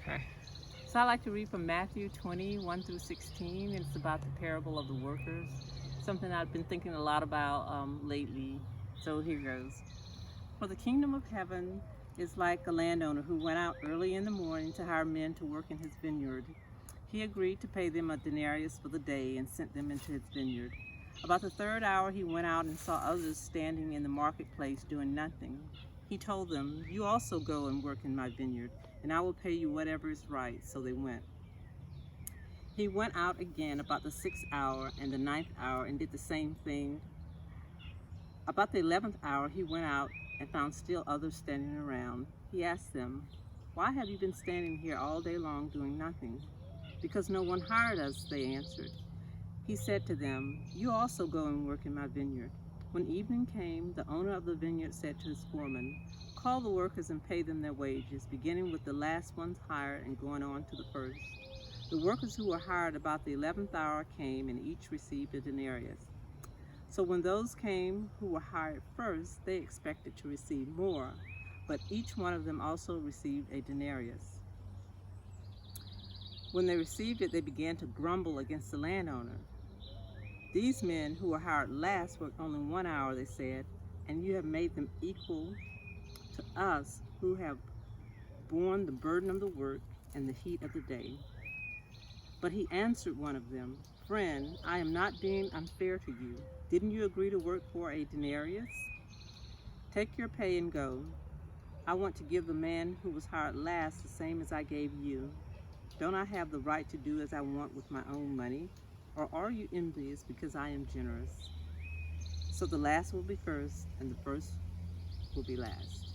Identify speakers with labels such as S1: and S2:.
S1: Okay.
S2: So I like to read from Matthew 20, 1 through 16. And it's about the parable of the workers, something I've been thinking a lot about lately. So here goes. For the kingdom of heaven is like a landowner who went out early in the morning to hire men to work in his vineyard. He agreed to pay them a denarius for the day and sent them into his vineyard. About the third hour, he went out and saw others standing in the marketplace doing nothing. He told them, "You also go and work in my vineyard, and I will pay you whatever is right." So they went. He went out again about the sixth hour and the ninth hour and did the same thing. About the 11th hour, he went out and found still others standing around. He asked them, "Why have you been standing here all day long doing nothing?" "Because no one hired us," they answered. He said to them, "You also go and work in my vineyard." When evening came, the owner of the vineyard said to his foreman, "Call the workers and pay them their wages, beginning with the last ones hired and going on to the first." The workers who were hired about the 11th hour came, and each received a denarius. So when those came who were hired first, they expected to receive more, but each one of them also received a denarius. When they received it, they began to grumble against the landowner. "These men who were hired last worked only 1 hour," they said, "and you have made them equal to us who have borne the burden of the work and the heat of the day." But he answered one of them, "Friend, I am not being unfair to you. Didn't you agree to work for a denarius? Take your pay and go. I want to give the man who was hired last the same as I gave you. Don't I have the right to do as I want with my own money? Or are you envious because I am generous?" So the last will be first, and the first will be last.